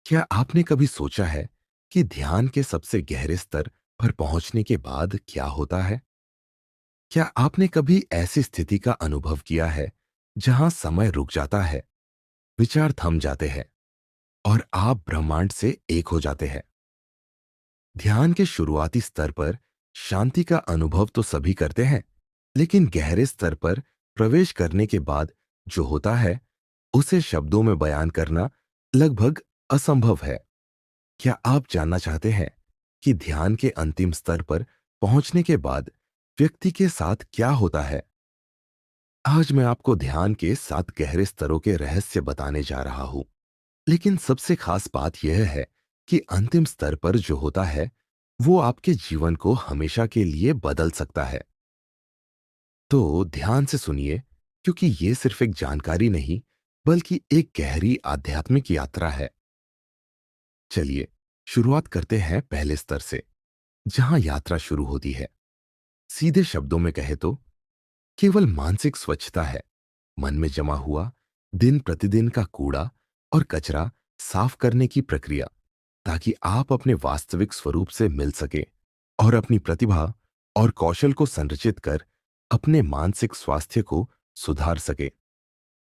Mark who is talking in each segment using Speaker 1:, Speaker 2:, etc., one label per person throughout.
Speaker 1: क्या आपने कभी सोचा है कि ध्यान के सबसे गहरे स्तर पर पहुंचने के बाद क्या होता है? क्या आपने कभी ऐसी स्थिति का अनुभव किया है जहां समय रुक जाता है, विचार थम जाते हैं और आप ब्रह्मांड से एक हो जाते हैं? ध्यान के शुरुआती स्तर पर शांति का अनुभव तो सभी करते हैं, लेकिन गहरे स्तर पर प्रवेश करने के बाद जो होता है, उसे शब्दों में बयान करना लगभग असंभव है। क्या आप जानना चाहते हैं कि ध्यान के अंतिम स्तर पर पहुंचने के बाद व्यक्ति के साथ क्या होता है? आज मैं आपको ध्यान के 7 गहरे स्तरों के रहस्य बताने जा रहा हूं। लेकिन सबसे खास बात यह है कि अंतिम स्तर पर जो होता है, वो आपके जीवन को हमेशा के लिए बदल सकता है। तो ध्यान से सुनिए, क्योंकि ये सिर्फ एक जानकारी नहीं, बल्कि एक गहरी आध्यात्मिक यात्रा है। चलिए, शुरुआत करते हैं पहले स्तर से, जहां यात्रा शुरू होती है। सीधे शब्दों में कहे तो केवल मानसिक स्वच्छता है। मन में जमा हुआ दिन प्रतिदिन का कूड़ा और कचरा साफ करने की प्रक्रिया, ताकि आप अपने वास्तविक स्वरूप से मिल सके और अपनी प्रतिभा और कौशल को संरचित कर अपने मानसिक स्वास्थ्य को सुधार सके।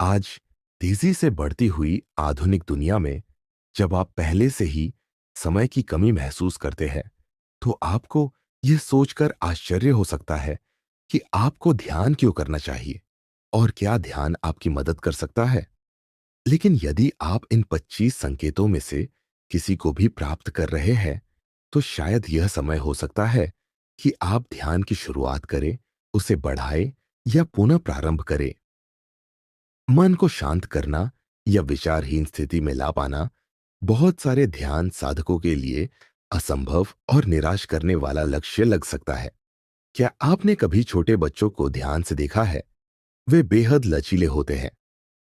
Speaker 1: आज तेजी से बढ़ती हुई आधुनिक दुनिया में जब आप पहले से ही समय की कमी महसूस करते हैं, तो आपको यह सोचकर आश्चर्य हो सकता है कि आपको ध्यान क्यों करना चाहिए और क्या ध्यान आपकी मदद कर सकता है। लेकिन यदि आप इन 25 संकेतों में से किसी को भी प्राप्त कर रहे हैं, तो शायद यह समय हो सकता है कि आप ध्यान की शुरुआत करें, उसे बढ़ाएं या पुनः प्रारंभ करें। मन को शांत करना या विचारहीन स्थिति में ला पाना बहुत सारे ध्यान साधकों के लिए असंभव और निराश करने वाला लक्ष्य लग सकता है। क्या आपने कभी छोटे बच्चों को ध्यान से देखा है? वे बेहद लचीले होते हैं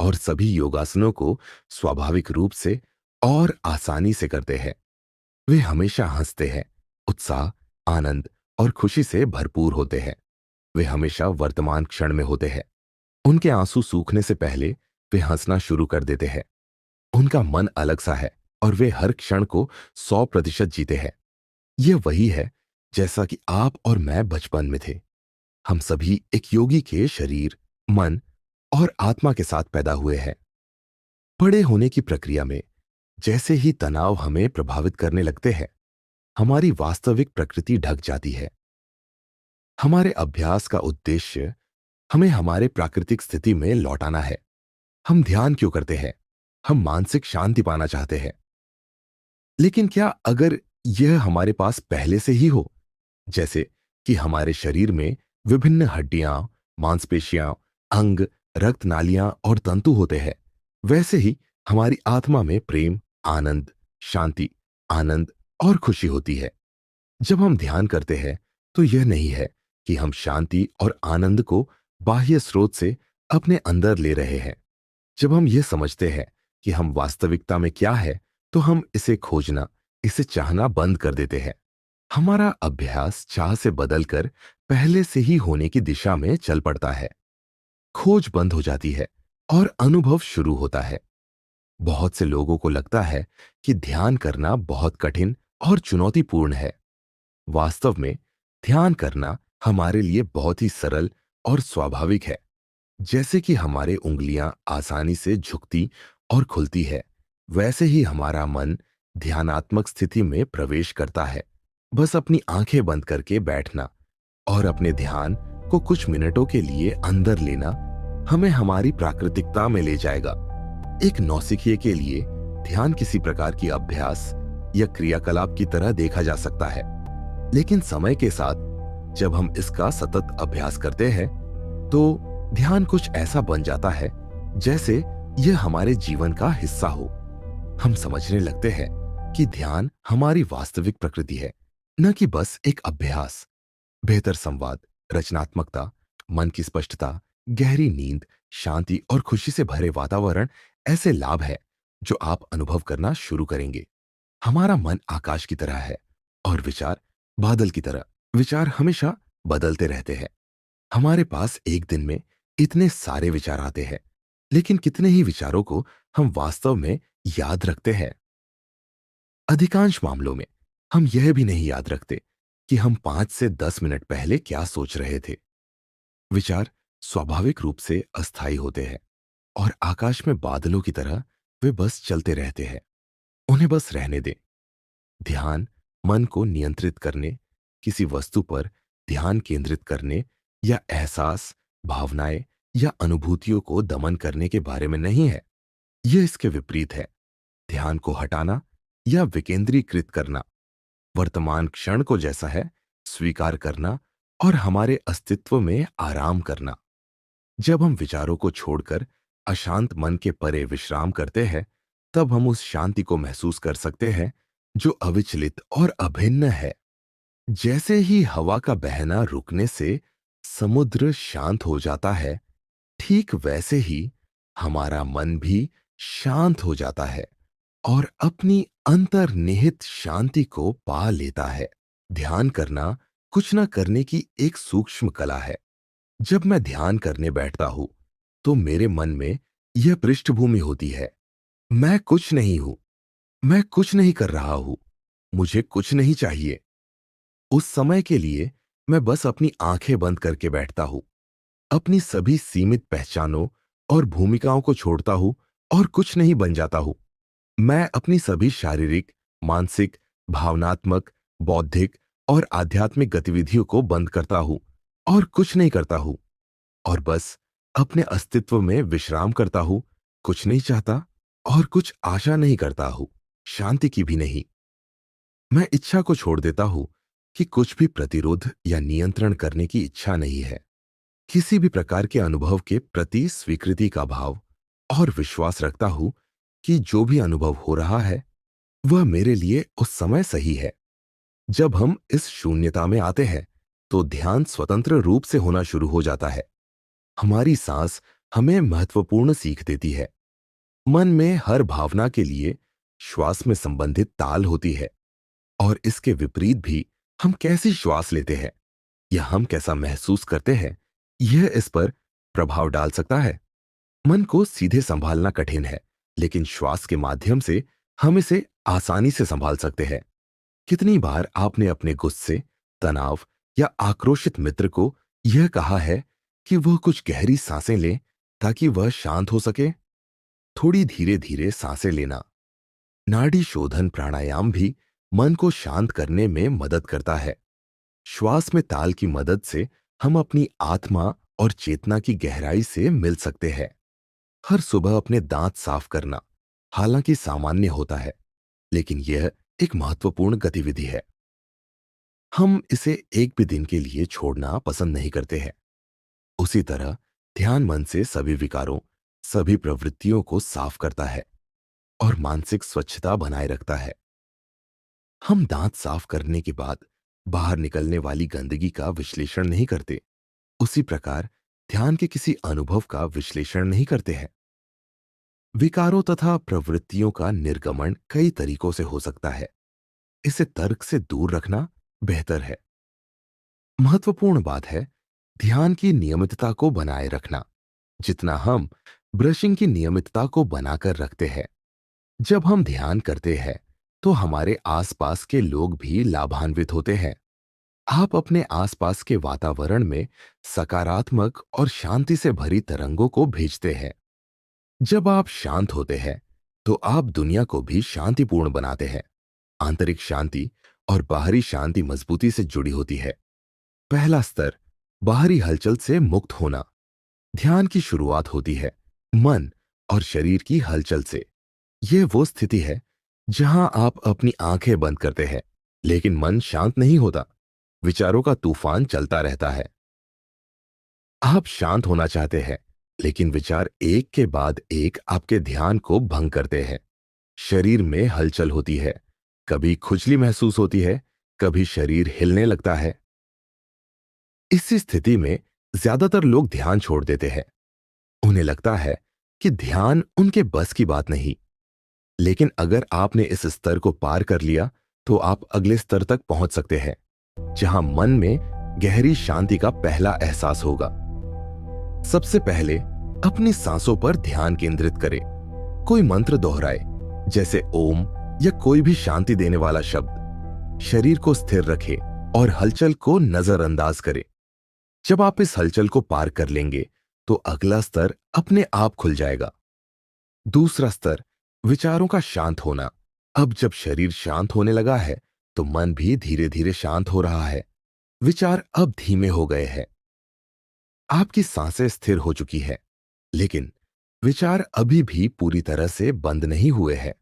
Speaker 1: और सभी योगासनों को स्वाभाविक रूप से और आसानी से करते हैं। वे हमेशा हंसते हैं, उत्साह, आनंद और खुशी से भरपूर होते हैं। वे हमेशा वर्तमान क्षण में होते हैं। उनके आंसू सूखने से पहले वे हंसना शुरू कर देते हैं। उनका मन अलग सा है और वे हर क्षण को 100% जीते हैं। यह वही है जैसा कि आप और मैं बचपन में थे। हम सभी एक योगी के शरीर, मन और आत्मा के साथ पैदा हुए हैं। बड़े होने की प्रक्रिया में जैसे ही तनाव हमें प्रभावित करने लगते हैं, हमारी वास्तविक प्रकृति ढक जाती है। हमारे अभ्यास का उद्देश्य हमें हमारे प्राकृतिक स्थिति में लौटाना है। हम ध्यान क्यों करते हैं? हम मानसिक शांति पाना चाहते हैं। लेकिन क्या अगर यह हमारे पास पहले से ही हो, जैसे कि हमारे शरीर में विभिन्न हड्डियां, मांसपेशियां, अंग, रक्त नालियां और तंतु होते हैं, वैसे ही हमारी आत्मा में प्रेम, आनंद, शांति, आनंद और खुशी होती है। जब हम ध्यान करते हैं, तो यह नहीं है कि हम शांति और आनंद को बाह्य स्रोत से अपने अंदर ले रहे हैं। जब हम ये समझते हैं कि हम वास्तविकता में क्या है, तो हम इसे खोजना, इसे चाहना बंद कर देते हैं। हमारा अभ्यास चाह से बदलकर पहले से ही होने की दिशा में चल पड़ता है। खोज बंद हो जाती है और अनुभव शुरू होता है। बहुत से लोगों को लगता है कि ध्यान करना बहुत कठिन और चुनौतीपूर्ण है। वास्तव में ध्यान करना हमारे लिए बहुत ही सरल और स्वाभाविक है। जैसे कि हमारे उंगलियां आसानी से झुकती और खुलती है, वैसे ही हमारा मन ध्यानात्मक स्थिति में प्रवेश करता है। बस अपनी आंखें बंद करके बैठना और अपने ध्यान को कुछ मिनटों के लिए अंदर लेना हमें हमारी प्राकृतिकता में ले जाएगा। एक नौसिखिए के लिए ध्यान किसी प्रकार की अभ्यास या क्रियाकलाप की तरह देखा जा सकता है, लेकिन समय के साथ जब हम इसका सतत अभ्यास करते हैं, तो ध्यान कुछ ऐसा बन जाता है जैसे यह हमारे जीवन का हिस्सा हो। हम समझने लगते हैं कि ध्यान हमारी वास्तविक प्रकृति है, न कि बस एक अभ्यास। बेहतर संवाद, रचनात्मकता, मन की स्पष्टता, गहरी नींद, शांति और खुशी से भरे वातावरण ऐसे लाभ है जो आप अनुभव करना शुरू करेंगे। हमारा मन आकाश की तरह है और विचार बादल की तरह। विचार हमेशा बदलते रहते हैं। हमारे पास एक दिन में इतने सारे विचार आते हैं, लेकिन कितने ही विचारों को हम वास्तव में याद रखते हैं? अधिकांश मामलों में हम यह भी नहीं याद रखते कि हम 5 से 10 मिनट पहले क्या सोच रहे थे। विचार स्वाभाविक रूप से अस्थायी होते हैं और आकाश में बादलों की तरह वे बस चलते रहते हैं। उन्हें बस रहने दें। ध्यान मन को नियंत्रित करने, किसी वस्तु पर ध्यान केंद्रित करने या एहसास, भावनाएं या अनुभूतियों को दमन करने के बारे में नहीं है। यह इसके विपरीत है। ध्यान को हटाना या विकेंद्रीकृत करना, वर्तमान क्षण को जैसा है स्वीकार करना और हमारे अस्तित्व में आराम करना। जब हम विचारों को छोड़कर अशांत मन के परे विश्राम करते हैं, तब हम उस शांति को महसूस कर सकते हैं जो अविचलित और अभिन्न है। जैसे ही हवा का बहना रुकने से समुद्र शांत हो जाता है, ठीक वैसे ही हमारा मन भी शांत हो जाता है और अपनी अंतर्निहित शांति को पा लेता है। ध्यान करना कुछ न करने की एक सूक्ष्म कला है। जब मैं ध्यान करने बैठता हूं, तो मेरे मन में यह पृष्ठभूमि होती है। मैं कुछ नहीं हूं, मैं कुछ नहीं कर रहा हूं, मुझे कुछ नहीं चाहिए। उस समय के लिए मैं बस अपनी आंखें बंद करके बैठता हूं, अपनी सभी सीमित पहचानों और भूमिकाओं को छोड़ता हूं और कुछ नहीं बन जाता हूं। मैं अपनी सभी शारीरिक, मानसिक, भावनात्मक, बौद्धिक और आध्यात्मिक गतिविधियों को बंद करता हूं और कुछ नहीं करता हूं और बस अपने अस्तित्व में विश्राम करता हूं, कुछ नहीं चाहता और कुछ आशा नहीं करता हूं, शांति की भी नहीं। मैं इच्छा को छोड़ देता हूं कि कुछ भी प्रतिरोध या नियंत्रण करने की इच्छा नहीं है। किसी भी प्रकार के अनुभव के प्रति स्वीकृति का भाव और विश्वास रखता हूं कि जो भी अनुभव हो रहा है वह मेरे लिए उस समय सही है। जब हम इस शून्यता में आते हैं, तो ध्यान स्वतंत्र रूप से होना शुरू हो जाता है। हमारी सांस हमें महत्वपूर्ण सीख देती है। मन में हर भावना के लिए श्वास में संबंधित ताल होती है और इसके विपरीत भी हम कैसी श्वास लेते हैं या हम कैसा महसूस करते हैं, यह इस पर प्रभाव डाल सकता है। मन को सीधे संभालना कठिन है, लेकिन श्वास के माध्यम से हम इसे आसानी से संभाल सकते हैं। कितनी बार आपने अपने गुस्से, तनाव या आक्रोशित मित्र को यह कहा है कि वह कुछ गहरी सांसें ले ताकि वह शांत हो सके? थोड़ी धीरे धीरे सांसें लेना, नाड़ी शोधन प्राणायाम भी मन को शांत करने में मदद करता है। श्वास में ताल की मदद से हम अपनी आत्मा और चेतना की गहराई से मिल सकते हैं। हर सुबह अपने दांत साफ करना, हालांकि सामान्य होता है, लेकिन यह एक महत्वपूर्ण गतिविधि है। हम इसे एक भी दिन के लिए छोड़ना पसंद नहीं करते हैं। उसी तरह ध्यान मन से सभी विकारों, सभी प्रवृत्तियों को साफ करता है और मानसिक स्वच्छता बनाए रखता है। हम दांत साफ करने के बाद बाहर निकलने वाली गंदगी का विश्लेषण नहीं करते। उसी प्रकार ध्यान के किसी अनुभव का विश्लेषण नहीं करते हैं। विकारों तथा प्रवृत्तियों का निर्गमन कई तरीकों से हो सकता है। इसे तर्क से दूर रखना बेहतर है। महत्वपूर्ण बात है ध्यान की नियमितता को बनाए रखना, जितना हम ब्रशिंग की नियमितता को बनाकर रखते हैं। जब हम ध्यान करते हैं, तो हमारे आसपास के लोग भी लाभान्वित होते हैं। आप अपने आसपास के वातावरण में सकारात्मक और शांति से भरी तरंगों को भेजते हैं। जब आप शांत होते हैं, तो आप दुनिया को भी शांतिपूर्ण बनाते हैं। आंतरिक शांति और बाहरी शांति मजबूती से जुड़ी होती है। पहला स्तर, बाहरी हलचल से मुक्त होना। ध्यान की शुरुआत होती है मन और शरीर की हलचल से। यह वो स्थिति है जहां आप अपनी आंखें बंद करते हैं, लेकिन मन शांत नहीं होता। विचारों का तूफान चलता रहता है। आप शांत होना चाहते हैं, लेकिन विचार एक के बाद एक आपके ध्यान को भंग करते हैं। शरीर में हलचल होती है, कभी खुजली महसूस होती है, कभी शरीर हिलने लगता है। इस स्थिति में ज्यादातर लोग ध्यान छोड़ देते हैं। उन्हें लगता है कि ध्यान उनके बस की बात नहीं। लेकिन अगर आपने इस स्तर को पार कर लिया, तो आप अगले स्तर तक पहुंच सकते हैं, जहां मन में गहरी शांति का पहला एहसास होगा। सबसे पहले अपनी सांसों पर ध्यान केंद्रित करें। कोई मंत्र दोहराए, जैसे ओम या कोई भी शांति देने वाला शब्द शरीर को स्थिर रखे और हलचल को नजरअंदाज करे। जब आप इस हलचल को पार कर लेंगे तो अगला स्तर अपने आप खुल जाएगा। दूसरा स्तर, विचारों का शांत होना। अब जब शरीर शांत होने लगा है तो मन भी धीरे धीरे शांत हो रहा है। विचार अब धीमे हो गए हैं। आपकी सांसें स्थिर हो चुकी है, लेकिन विचार अभी भी पूरी तरह से बंद नहीं हुए हैं।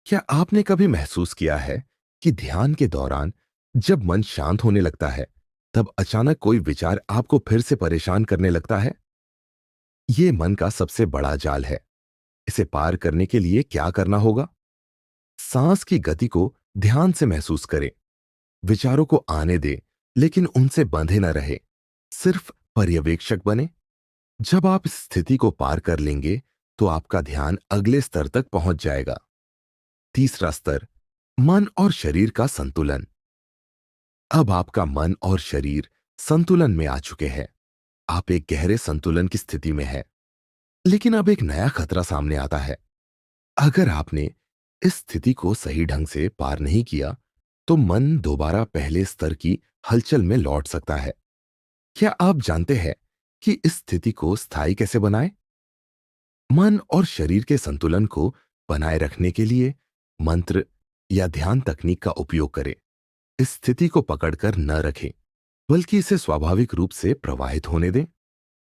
Speaker 1: क्या आपने कभी महसूस किया है कि ध्यान के दौरान जब मन शांत होने लगता है तब अचानक कोई विचार आपको फिर से परेशान करने लगता है? यह मन का सबसे बड़ा जाल है। इसे पार करने के लिए क्या करना होगा? सांस की गति को ध्यान से महसूस करें। विचारों को आने दे, लेकिन उनसे बंधे न रहे। सिर्फ पर्यवेक्षक बने। जब आप इस स्थिति को पार कर लेंगे तो आपका ध्यान अगले स्तर तक पहुंच जाएगा। तीसरा स्तर, मन और शरीर का संतुलन। अब आपका मन और शरीर संतुलन में आ चुके हैं। आप एक गहरे संतुलन की स्थिति में हैं। लेकिन अब एक नया खतरा सामने आता है। अगर आपने इस स्थिति को सही ढंग से पार नहीं किया तो मन दोबारा पहले स्तर की हलचल में लौट सकता है। क्या आप जानते हैं कि इस स्थिति को स्थायी कैसे बनाएं? मन और शरीर के संतुलन को बनाए रखने के लिए मंत्र या ध्यान तकनीक का उपयोग करें। इस स्थिति को पकड़कर न रखें, बल्कि इसे स्वाभाविक रूप से प्रवाहित होने दें।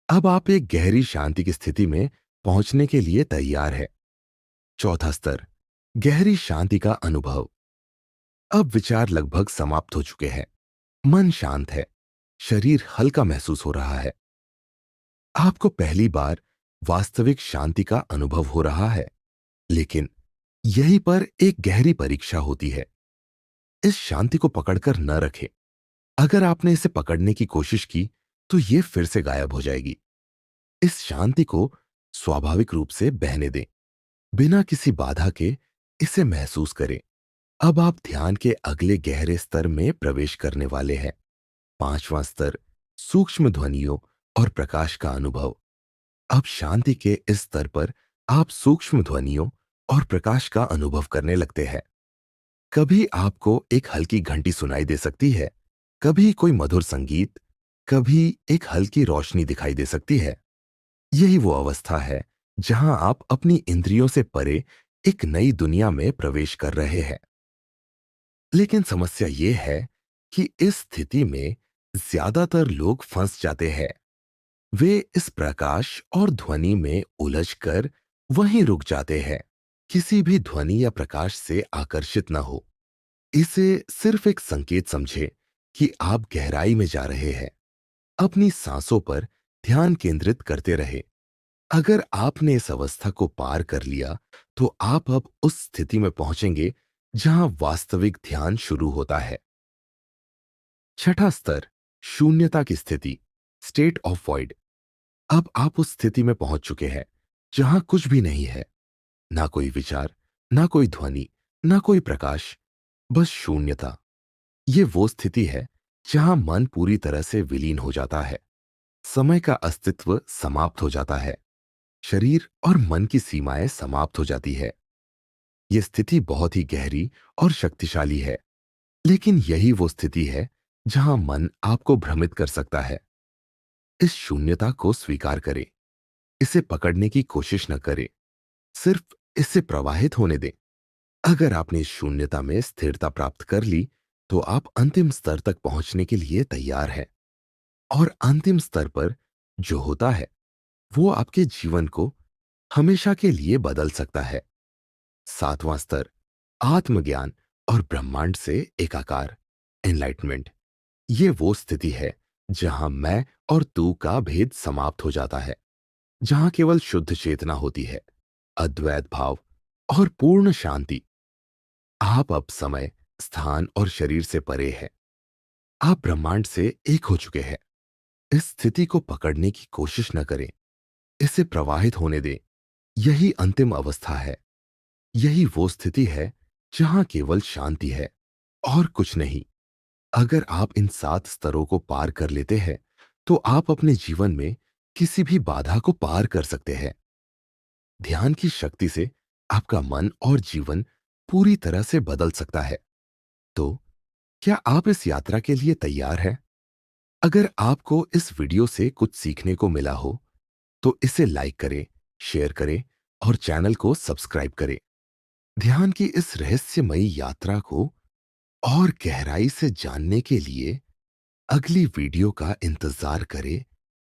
Speaker 1: अब आप एक गहरी शांति की स्थिति में पहुंचने के लिए तैयार है। चौथा स्तर, गहरी शांति का अनुभव। अब विचार लगभग समाप्त हो चुके हैं। मन शांत है। शरीर हल्का महसूस हो रहा है। आपको पहली बार वास्तविक शांति का अनुभव हो रहा है। लेकिन यहीं पर एक गहरी परीक्षा होती है। इस शांति को पकड़कर न रखें। अगर आपने इसे पकड़ने की कोशिश की तो यह फिर से गायब हो जाएगी। इस शांति को स्वाभाविक रूप से बहने दें, बिना किसी बाधा के। इसे महसूस करें। अब आप ध्यान के अगले गहरे स्तर में प्रवेश करने वाले हैं। पांचवां स्तर, सूक्ष्म ध्वनियों और प्रकाश का अनुभव। अब शांति के इस स्तर पर आप सूक्ष्म ध्वनियों और प्रकाश का अनुभव करने लगते हैं। कभी आपको एक हल्की घंटी सुनाई दे सकती है, कभी कोई मधुर संगीत, कभी एक हल्की रोशनी दिखाई दे सकती है। यही वो अवस्था है जहां आप अपनी इंद्रियों से परे एक नई दुनिया में प्रवेश कर रहे हैं। लेकिन समस्या यह है कि इस स्थिति में ज्यादातर लोग फंस जाते हैं। वे इस प्रकाश और ध्वनि में उलझकर वहीं रुक जाते हैं। किसी भी ध्वनि या प्रकाश से आकर्षित न हो। इसे सिर्फ एक संकेत समझे कि आप गहराई में जा रहे हैं। अपनी सांसों पर ध्यान केंद्रित करते रहे। अगर आपने इस अवस्था को पार कर लिया तो आप अब उस स्थिति में पहुंचेंगे जहां वास्तविक ध्यान शुरू होता है। छठा स्तर, शून्यता की स्थिति, स्टेट ऑफ वॉइड। अब आप उस स्थिति में पहुंच चुके हैं जहां कुछ भी नहीं है। ना कोई विचार, ना कोई ध्वनि, ना कोई प्रकाश, बस शून्यता। ये वो स्थिति है जहां मन पूरी तरह से विलीन हो जाता है। समय का अस्तित्व समाप्त हो जाता है। शरीर और मन की सीमाएं समाप्त हो जाती है। यह स्थिति बहुत ही गहरी और शक्तिशाली है। लेकिन यही वो स्थिति है जहां मन आपको भ्रमित कर सकता है। इस शून्यता को स्वीकार करें। इसे पकड़ने की कोशिश न करें। सिर्फ इससे प्रवाहित होने दें। अगर आपने इस शून्यता में स्थिरता प्राप्त कर ली तो आप अंतिम स्तर तक पहुंचने के लिए तैयार हैं। और अंतिम स्तर पर जो होता है वो आपके जीवन को हमेशा के लिए बदल सकता है। सातवां स्तर, आत्मज्ञान और ब्रह्मांड से एकाकार, एनलाइटमेंट। ये वो स्थिति है जहां मैं और तू का भेद समाप्त हो जाता है। जहां केवल शुद्ध चेतना होती है, अद्वैत भाव और पूर्ण शांति। आप अब समय, स्थान और शरीर से परे हैं। आप ब्रह्मांड से एक हो चुके हैं। इस स्थिति को पकड़ने की कोशिश न करें। इसे प्रवाहित होने दें। यही अंतिम अवस्था है। यही वो स्थिति है जहां केवल शांति है और कुछ नहीं। अगर आप इन 7 स्तरों को पार कर लेते हैं तो आप अपने जीवन में किसी भी बाधा को पार कर सकते हैं। ध्यान की शक्ति से आपका मन और जीवन पूरी तरह से बदल सकता है। तो क्या आप इस यात्रा के लिए तैयार हैं? अगर आपको इस वीडियो से कुछ सीखने को मिला हो, तो इसे लाइक करें, शेयर करें और चैनल को सब्सक्राइब करें। ध्यान की इस रहस्यमयी यात्रा को और गहराई से जानने के लिए अगली वीडियो का इंतजार करें